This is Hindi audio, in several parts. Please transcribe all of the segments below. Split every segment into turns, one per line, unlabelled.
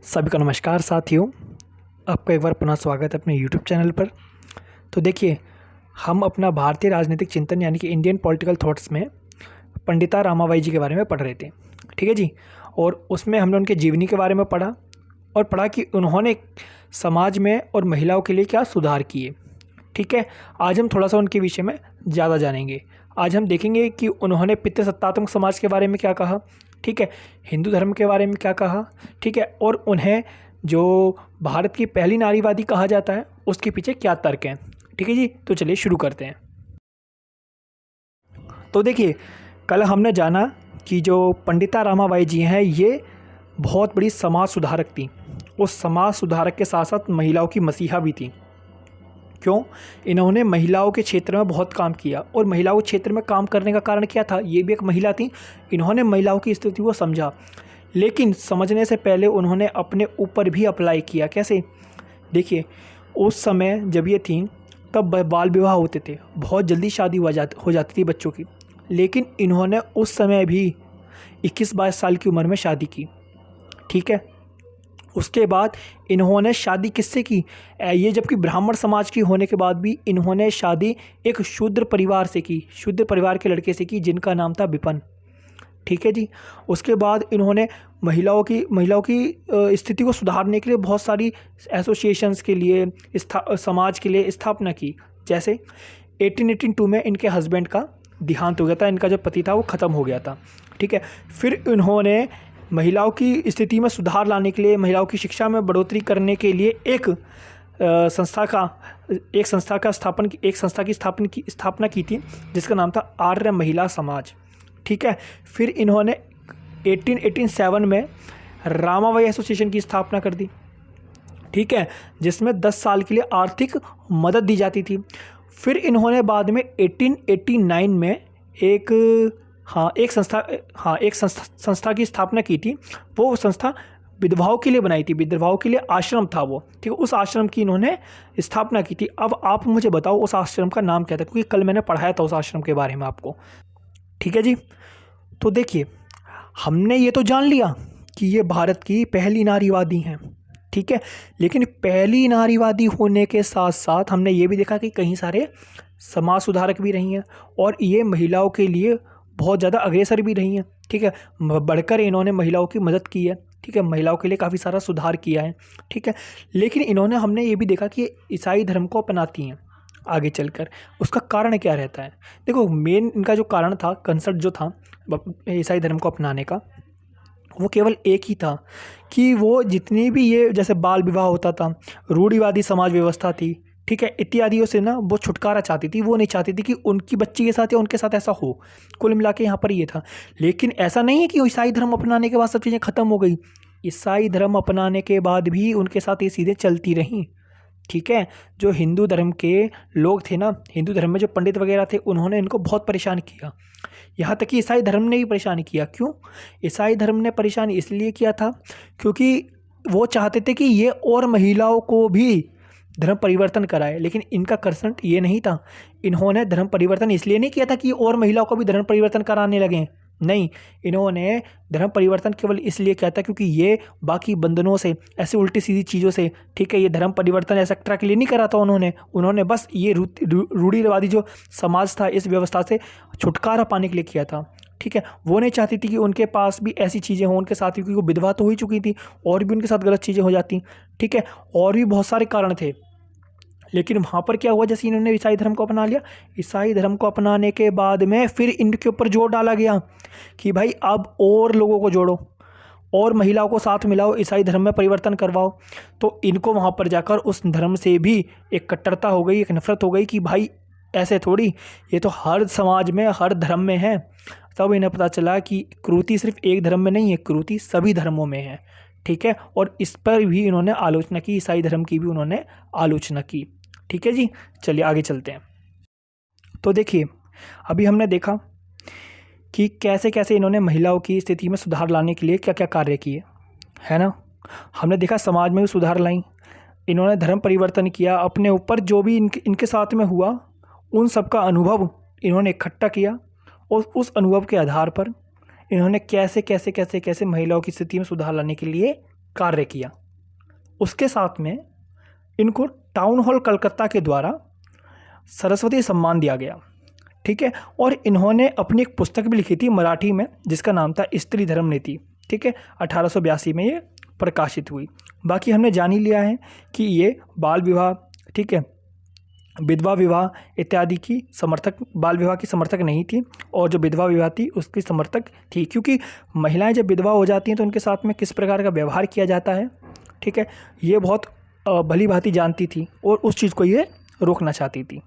सभी को नमस्कार साथियों, आपका एक बार पुनः स्वागत है अपने यूट्यूब चैनल पर। तो देखिए, हम अपना भारतीय राजनीतिक चिंतन यानी कि इंडियन पॉलिटिकल थॉट्स में पंडिता रामाबाई जी के बारे में पढ़ रहे थे। ठीक है जी। और उसमें हमने उनके जीवनी के बारे में पढ़ा और पढ़ा कि उन्होंने समाज में और महिलाओं के लिए क्या सुधार किए। ठीक है, आज हम थोड़ा सा उनके विषय में ज़्यादा जानेंगे। आज हम देखेंगे कि उन्होंने पितृसत्तात्मक समाज के बारे में क्या कहा, ठीक है, हिंदू धर्म के बारे में क्या कहा, ठीक है, और उन्हें जो भारत की पहली नारीवादी कहा जाता है उसके पीछे क्या तर्क हैं। ठीक है जी, तो चलिए शुरू करते हैं। तो देखिए, कल हमने जाना कि जो पंडिता रामाबाई जी हैं ये बहुत बड़ी समाज सुधारक थी। उस समाज सुधारक के साथ साथ महिलाओं की मसीहा भी थी। क्यों? इन्होंने महिलाओं के क्षेत्र में बहुत काम किया। और महिलाओं के क्षेत्र में काम करने का कारण क्या था? ये भी एक महिला थी। इन्होंने महिलाओं की स्थिति को समझा, लेकिन समझने से पहले उन्होंने अपने ऊपर भी अप्लाई किया। कैसे? देखिए, उस समय जब ये थी तब बाल विवाह होते थे, बहुत जल्दी शादी हो जाती थी बच्चों की। लेकिन इन्होंने उस समय भी 21-22 साल की उम्र में शादी की। ठीक है, उसके बाद इन्होंने शादी किससे की? ये जबकि ब्राह्मण समाज की होने के बाद भी इन्होंने शादी एक शूद्र परिवार से की, शूद्र परिवार के लड़के से की जिनका नाम था विपिन। ठीक है जी। उसके बाद इन्होंने महिलाओं की स्थिति को सुधारने के लिए बहुत सारी एसोसिएशंस के लिए समाज के लिए स्थापना की। जैसे 1882 में इनके हस्बैंड का देहांत हो गया था, इनका जो पति था वो ख़त्म हो गया था। ठीक है, फिर इन्होंने महिलाओं की स्थिति में सुधार लाने के लिए, महिलाओं की शिक्षा में बढ़ोतरी करने के लिए एक संस्था की स्थापना की थी जिसका नाम था आर्य महिला समाज। ठीक है, फिर इन्होंने 1887 में रामाबाई एसोसिएशन की स्थापना कर दी। ठीक है, जिसमें 10 साल के लिए आर्थिक मदद दी जाती थी। फिर इन्होंने बाद में 1889 में एक संस्था की स्थापना की थी। वो संस्था विधवाओं के लिए बनाई थी, विधवाओं के लिए आश्रम था वो। ठीक है, उस आश्रम की इन्होंने स्थापना की थी। अब आप मुझे बताओ उस आश्रम का नाम क्या था, क्योंकि कल मैंने पढ़ाया था उस आश्रम के बारे में आपको। ठीक है जी। तो देखिए, हमने ये तो जान लिया कि ये भारत की पहली नारीवादी हैं। ठीक है, लेकिन पहली नारीवादी होने के साथ साथ हमने ये भी देखा कि कई सारे समाज सुधारक भी रही हैं और ये महिलाओं के लिए बहुत ज़्यादा अग्रेसर भी रही हैं। ठीक है, बढ़कर इन्होंने महिलाओं की मदद की है। ठीक है, महिलाओं के लिए काफ़ी सारा सुधार किया है। ठीक है, लेकिन हमने ये भी देखा कि ईसाई धर्म को अपनाती हैं आगे चलकर। उसका कारण क्या रहता है? देखो, मेन इनका जो कारण था, कंसेप्ट जो था ईसाई धर्म को अपनाने का, वो केवल एक ही था कि वो जितनी भी ये जैसे बाल विवाह होता था, रूढ़िवादी समाज व्यवस्था थी, ठीक है, इत्यादियों से ना वो छुटकारा चाहती थी। वो नहीं चाहती थी कि उनकी बच्ची के साथ या उनके साथ ऐसा हो। कुल मिला के यहाँ पर ये था। लेकिन ऐसा नहीं है कि ईसाई धर्म अपनाने के बाद सब चीज़ें ख़त्म हो गई। ईसाई धर्म अपनाने के बाद भी उनके साथ ये चीज़ें चलती रहीं। ठीक है, जो हिंदू धर्म के लोग थे ना, हिंदू धर्म में जो पंडित वगैरह थे, उन्होंने इनको बहुत परेशान किया। यहाँ तक कि ईसाई धर्म ने भी परेशान किया। क्यों? ईसाई धर्म ने परेशान इसलिए किया था क्योंकि वो चाहते थे कि ये और महिलाओं को भी धर्म परिवर्तन कराए। लेकिन इनका कंसेप्ट ये नहीं था। इन्होंने धर्म परिवर्तन इसलिए नहीं किया था कि और महिलाओं को भी धर्म परिवर्तन कराने लगे। नहीं, इन्होंने धर्म परिवर्तन केवल इसलिए किया था क्योंकि ये बाकी बंधनों से, ऐसे उल्टी सीधी चीज़ों से, ठीक है, ये धर्म परिवर्तन एक्सेट्रा के लिए नहीं करा था उन्होंने बस ये रूढ़िवादी जो समाज था, इस व्यवस्था से छुटकारा पाने के लिए किया था। ठीक है, वो नहीं चाहती थी कि उनके पास भी ऐसी चीज़ें हों उनके साथ, क्योंकि वो विधवा तो हो ही चुकी थी और भी उनके साथ गलत चीज़ें हो जाती। ठीक है, और भी बहुत सारे कारण थे। लेकिन वहाँ पर क्या हुआ, जैसे इन्होंने ईसाई धर्म को अपना लिया, ईसाई धर्म को अपनाने के बाद में फिर इनके ऊपर जोर डाला गया कि भाई अब और लोगों को जोड़ो और महिलाओं को साथ मिलाओ, ईसाई धर्म में परिवर्तन करवाओ। तो इनको वहाँ पर जाकर उस धर्म से भी एक कट्टरता हो गई, एक नफरत हो गई कि भाई ऐसे थोड़ी, ये तो हर समाज में, हर धर्म में है। तब इन्हें पता चला कि क्रूरति सिर्फ एक धर्म में नहीं है, क्रूरति सभी धर्मों में है। ठीक है, और इस पर भी इन्होंने आलोचना की, ईसाई धर्म की भी उन्होंने आलोचना की। ठीक है जी, चलिए आगे चलते हैं। तो देखिए, अभी हमने देखा कि कैसे कैसे इन्होंने महिलाओं की स्थिति में सुधार लाने के लिए क्या क्या कार्य किए, है ना। हमने देखा समाज में भी सुधार लाई, इन्होंने धर्म परिवर्तन किया, अपने ऊपर जो भी इनके साथ में हुआ उन सब का अनुभव इन्होंने इकट्ठा किया और उस अनुभव के आधार पर इन्होंने कैसे कैसे कैसे कैसे महिलाओं की स्थिति में सुधार लाने के लिए कार्य किया। उसके साथ में इनको टाउन हॉल कलकत्ता के द्वारा सरस्वती सम्मान दिया गया, ठीक है। और इन्होंने अपनी एक पुस्तक भी लिखी थी मराठी में जिसका नाम था स्त्री धर्म नीति, ठीक है। 1882 में ये प्रकाशित हुई। बाकी हमने जान ही लिया है कि ये बाल विवाह, ठीक है, विधवा विवाह इत्यादि की समर्थक, बाल विवाह की समर्थक नहीं थी, और जो विधवा विवाह थी उसकी समर्थक थी, क्योंकि महिलाएं जब विधवा हो जाती हैं तो उनके साथ में किस प्रकार का व्यवहार किया जाता है, ठीक है, ये बहुत भली भांति जानती थी और उस चीज़ को ये रोकना चाहती थी,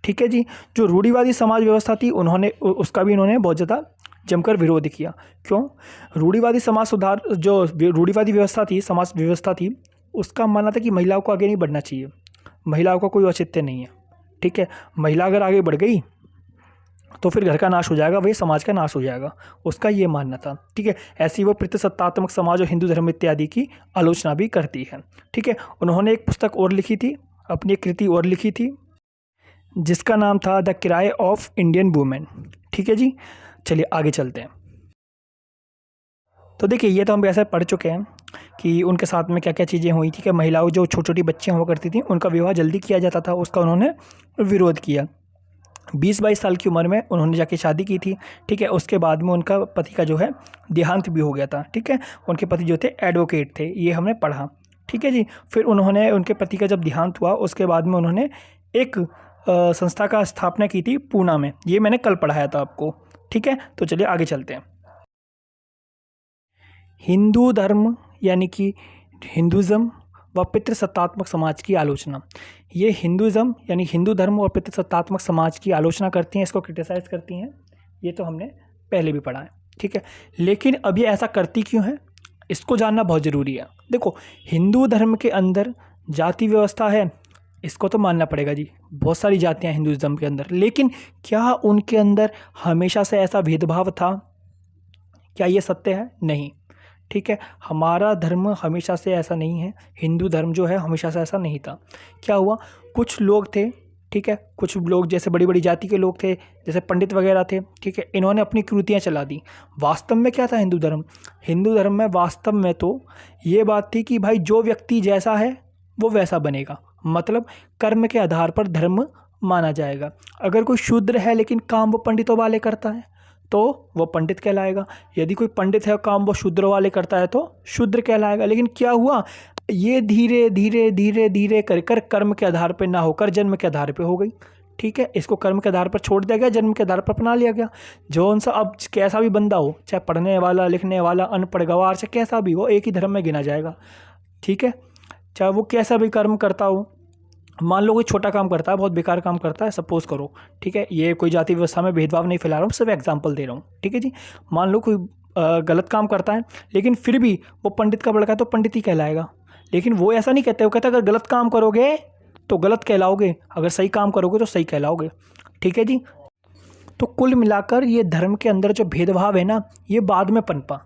ठीक है जी। जो रूढ़िवादी समाज व्यवस्था थी उन्होंने उसका भी इन्होंने बहुत ज़्यादा जमकर विरोध किया। क्यों? रूढ़िवादी समाज सुधार, जो रूढ़िवादी व्यवस्था थी, समाज व्यवस्था थी, उसका मानना था कि महिलाओं को आगे नहीं बढ़ना चाहिए, महिलाओं का कोई औचित्य नहीं है, ठीक है। महिला अगर आगे बढ़ गई तो फिर घर का नाश हो जाएगा, वही समाज का नाश हो जाएगा, उसका ये मानना था, ठीक है। ऐसी वो पितृसत्तात्मक समाज और हिंदू धर्म इत्यादि की आलोचना भी करती है, ठीक है। उन्होंने एक पुस्तक और लिखी थी, अपनी एक कृति और लिखी थी जिसका नाम था the cry of Indian women, ठीक है जी। चलिए आगे चलते हैं। तो देखिए, ये तो हम ऐसे पढ़ चुके हैं कि उनके साथ में क्या क्या चीज़ें हुई थी कि महिलाओं, जो छोटी छोटी बच्चियाँ हुआ करती थी, उनका विवाह जल्दी किया जाता था, उसका उन्होंने विरोध किया। 20-22 साल की उम्र में उन्होंने जाके शादी की थी, ठीक है। उसके बाद में उनका पति का जो है देहांत भी हो गया था, ठीक है। उनके पति जो थे एडवोकेट थे, ये हमने पढ़ा, ठीक है जी। फिर उन्होंने, उनके पति का जब देहांत हुआ उसके बाद में उन्होंने एक संस्था का स्थापना की थी पूना में, ये मैंने कल पढ़ाया था आपको, ठीक है। तो चलिए आगे चलते हैं। हिंदू धर्म यानी कि हिंदुज़म व पितृसत्तात्मक समाज की आलोचना। ये हिंदुज़म यानी हिंदू धर्म और पितृसत्तात्मक समाज की आलोचना करती हैं, इसको क्रिटिसाइज़ करती हैं, ये तो हमने पहले भी पढ़ा है, ठीक है। लेकिन अब ये ऐसा करती क्यों है, इसको जानना बहुत ज़रूरी है। देखो, हिंदू धर्म के अंदर जाति व्यवस्था है, इसको तो मानना पड़ेगा जी, बहुत सारी जातियाँ हिंदुज़म के अंदर, लेकिन क्या उनके अंदर हमेशा से ऐसा भेदभाव था? क्या ये सत्य है? नहीं, ठीक है। हमारा धर्म हमेशा से ऐसा नहीं है, हिंदू धर्म जो है हमेशा से ऐसा नहीं था। क्या हुआ, कुछ लोग थे, ठीक है, कुछ लोग जैसे बड़ी बड़ी जाति के लोग थे, जैसे पंडित वगैरह थे, ठीक है, इन्होंने अपनी कृतियाँ चला दी। वास्तव में क्या था हिंदू धर्म? हिंदू धर्म में वास्तव में तो ये बात थी कि भाई जो व्यक्ति जैसा है वो वैसा बनेगा, मतलब कर्म के आधार पर धर्म माना जाएगा। अगर कोई शूद्र है लेकिन काम वो पंडितों वाले करता है तो वो पंडित कहलाएगा, यदि कोई पंडित है काम वो शूद्र वाले करता है तो शूद्र कहलाएगा। लेकिन क्या हुआ, ये धीरे धीरे धीरे धीरे कर कर कर्म के आधार पर ना होकर जन्म के आधार पर हो गई, ठीक है। इसको कर्म के आधार पर छोड़ दिया गया, जन्म के आधार पर अपना लिया गया। जो सा अब कैसा भी बंदा हो, चाहे पढ़ने वाला, लिखने वाला, अनपढ़, गंवार, चाहे कैसा भी हो, एक ही धर्म में गिना जाएगा, ठीक है। चाहे वो कैसा भी कर्म करता हो, मान लो कोई छोटा काम करता है, बहुत बेकार काम करता है, सपोज करो, ठीक है, ये कोई जाति व्यवस्था में भेदभाव नहीं फैला रहा हूँ, सिर्फ एग्जांपल दे रहा हूँ, ठीक है जी। मान लो कोई गलत काम करता है लेकिन फिर भी वो पंडित का लड़का है तो पंडित ही कहलाएगा। लेकिन वो ऐसा नहीं कहते, वो कहते अगर गलत काम करोगे तो गलत कहलाओगे, अगर सही काम करोगे तो सही कहलाओगे, ठीक है जी। तो कुल मिलाकर ये धर्म के अंदर जो भेदभाव है ना, ये बाद में पनपा,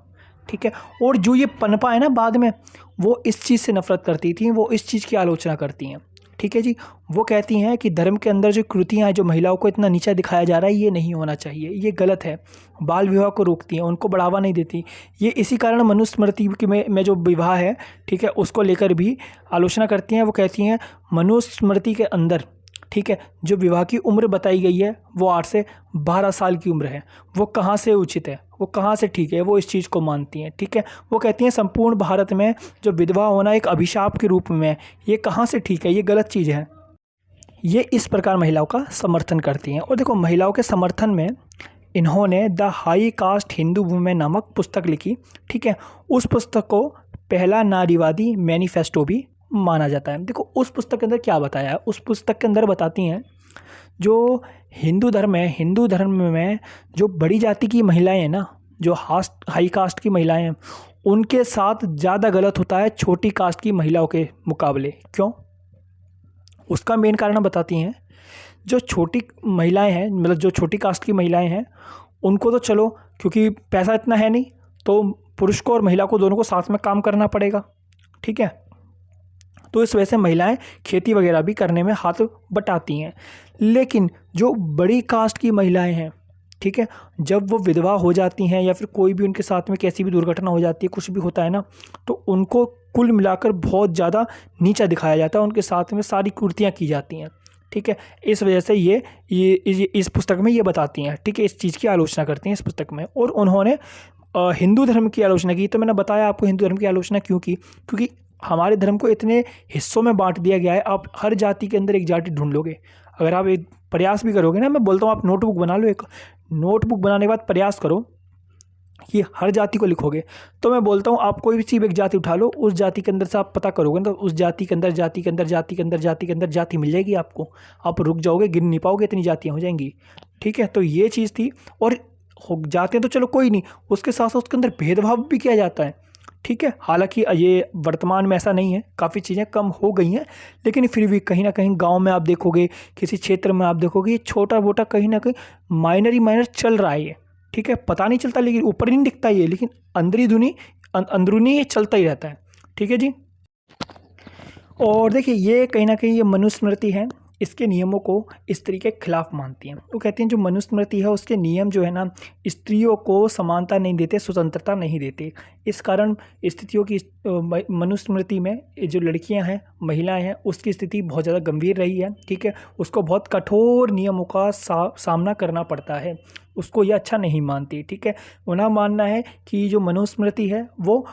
ठीक है। और जो ये पनपा है ना बाद में, वो इस चीज़ से नफरत करती थी, वो इस चीज़ की आलोचना करती हैं, ठीक है जी। वो कहती हैं कि धर्म के अंदर जो कृतियाँ हैं, जो महिलाओं को इतना नीचा दिखाया जा रहा है, ये नहीं होना चाहिए, ये गलत है। बाल विवाह को रोकती हैं, उनको बढ़ावा नहीं देती। ये इसी कारण मनुस्मृति में जो विवाह है, ठीक है, उसको लेकर भी आलोचना करती हैं। वो कहती हैं मनुस्मृति के अंदर, ठीक है, जो विवाह की उम्र बताई गई है वो 8 से 12 साल की उम्र है, वो कहाँ से उचित है, वो कहाँ से ठीक है, वो इस चीज़ को मानती हैं, ठीक है। वो कहती हैं संपूर्ण भारत में जो विधवा होना एक अभिशाप के रूप में है, ये कहाँ से ठीक है, ये गलत चीज़ है। ये इस प्रकार महिलाओं का समर्थन करती हैं। और देखो, महिलाओं के समर्थन में इन्होंने the high cast Hindu women नामक पुस्तक लिखी, ठीक है। उस पुस्तक को पहला नारीवादी मैनिफेस्टो भी माना जाता है। देखो, उस पुस्तक के अंदर क्या बताया है, उस पुस्तक के अंदर बताती हैं जो हिंदू धर्म है, हिंदू धर्म में जो बड़ी जाति की महिलाएं हैं ना, जो हाई कास्ट की महिलाएं हैं, उनके साथ ज़्यादा गलत होता है छोटी कास्ट की महिलाओं के मुकाबले। क्यों? उसका मेन कारण बताती हैं, जो छोटी महिलाएं हैं, मतलब जो छोटी कास्ट की महिलाएं हैं, उनको तो चलो क्योंकि पैसा इतना है नहीं, तो पुरुष को और महिला को दोनों को साथ में काम करना पड़ेगा, ठीक है। तो इस वजह से महिलाएं खेती वगैरह भी करने में हाथ बटाती हैं। लेकिन जो बड़ी कास्ट की महिलाएं हैं, ठीक है। जब वो विधवा हो जाती हैं या फिर कोई भी उनके साथ में कैसी भी दुर्घटना हो जाती है, कुछ भी होता है ना, तो उनको कुल मिलाकर बहुत ज़्यादा नीचा दिखाया जाता है, उनके साथ में सारी कुर्तियाँ की जाती हैं, ठीक है। इस वजह से ये इस पुस्तक में ये बताती हैं, ठीक है, इस चीज़ की आलोचना करती हैं इस पुस्तक में। और उन्होंने हिंदू धर्म की आलोचना की। तो मैंने बताया आपको हिंदू धर्म की आलोचना क्यों की, क्योंकि हमारे धर्म को इतने हिस्सों में बांट दिया गया है। आप हर जाति के अंदर एक जाति ढूंढ लोगे, अगर आप एक प्रयास भी करोगे ना, मैं बोलता हूँ आप नोटबुक बना लो, एक नोटबुक बनाने के बाद प्रयास करो कि हर जाति को लिखोगे, तो मैं बोलता हूँ आप कोई भी चीज़ एक जाति उठा लो, उस जाति के अंदर से आप पता करोगे ना, तो उस जाति के अंदर जाति के अंदर जाति के अंदर जाति के अंदर जाति मिल जाएगी आपको, आप रुक जाओगे, गिन नहीं पाओगे, इतनी जातियाँ हो जाएंगी, ठीक है। तो ये चीज़ थी। और जातियाँ तो चलो कोई नहीं, उसके साथ साथ उसके अंदर भेदभाव भी किया जाता है, ठीक है। हालांकि ये वर्तमान में ऐसा नहीं है, काफ़ी चीज़ें कम हो गई हैं, लेकिन फिर भी कहीं ना कहीं गांव में आप देखोगे, किसी क्षेत्र में आप देखोगे, ये छोटा मोटा कहीं ना कहीं माइनर ही माइनर चल रहा है ये, ठीक है। पता नहीं चलता, लेकिन ऊपर नहीं दिखता ये, लेकिन अंदरूनी ये चलता ही रहता है, ठीक है जी। और देखिए ये कहीं ना कहीं ये मनुस्मृति है, इसके नियमों को स्त्री के खिलाफ मानती हैं। वो कहती हैं जो मनुस्मृति है उसके नियम जो है ना, स्त्रियों को समानता नहीं देते, स्वतंत्रता नहीं देते। इस कारण स्थितियों की मनुस्मृति में जो लड़कियां हैं, महिलाएं हैं, उसकी स्थिति बहुत ज़्यादा गंभीर रही है, ठीक है। उसको बहुत कठोर नियमों का सामना करना पड़ता है, उसको ये अच्छा नहीं मानती, ठीक है। उनका मानना है कि जो मनुस्मृति है वो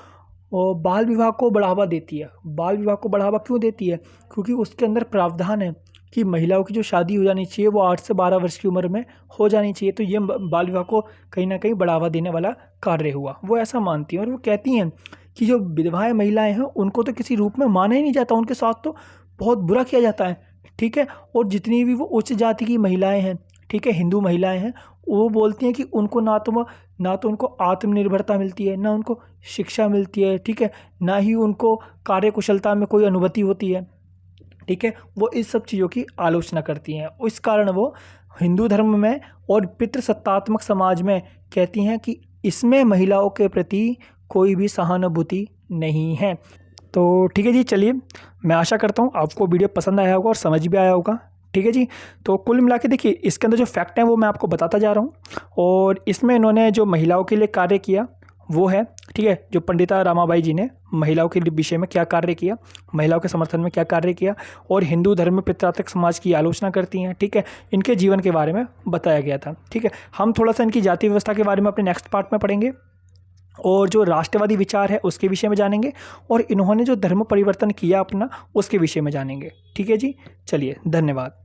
बाल विवाह को बढ़ावा देती है। बाल विवाह को बढ़ावा क्यों देती है? क्योंकि उसके अंदर प्रावधान है कि महिलाओं की जो शादी हो जानी चाहिए वो 8 से 12 वर्ष की उम्र में हो जानी चाहिए। तो ये बाल विवाह को कहीं ना कहीं बढ़ावा देने वाला कार्य हुआ, वो ऐसा मानती हैं। और वो कहती हैं कि जो विधवाएं महिलाएं हैं उनको तो किसी रूप में माना ही नहीं जाता, उनके साथ तो बहुत बुरा किया जाता है, ठीक है। और जितनी भी वो उच्च जाति की महिलाएं हैं, ठीक है, हिंदू महिलाएं हैं, वो बोलती हैं कि उनको ना तो उनको आत्मनिर्भरता मिलती है, ना उनको शिक्षा मिलती है, ठीक है, ना ही उनको कार्यकुशलता में कोई अनुभूति होती है, ठीक है। वो इस सब चीज़ों की आलोचना करती हैं। इस कारण वो हिंदू धर्म में और पितृसत्तात्मक समाज में कहती हैं कि इसमें महिलाओं के प्रति कोई भी सहानुभूति नहीं है। तो ठीक है जी, चलिए मैं आशा करता हूँ आपको वीडियो पसंद आया होगा और समझ भी आया होगा, ठीक है जी। तो कुल मिला के देखिए इसके अंदर जो फैक्ट हैं वो मैं आपको बताता जा रहा हूँ। और इसमें इन्होंने जो महिलाओं के लिए कार्य किया वो है, ठीक है, जो पंडिता रामाबाई जी ने महिलाओं के विषय में क्या कार्य किया, महिलाओं के समर्थन में क्या कार्य किया, और हिंदू धर्म में पितृसत्तात्मक समाज की आलोचना करती हैं, ठीक है, इनके जीवन के बारे में बताया गया था, ठीक है। हम थोड़ा सा इनकी जाति व्यवस्था के बारे में अपने नेक्स्ट पार्ट में पढ़ेंगे, और जो राष्ट्रवादी विचार है उसके विषय में जानेंगे, और इन्होंने जो धर्म परिवर्तन किया अपना उसके विषय में जानेंगे, ठीक है जी। चलिए, धन्यवाद।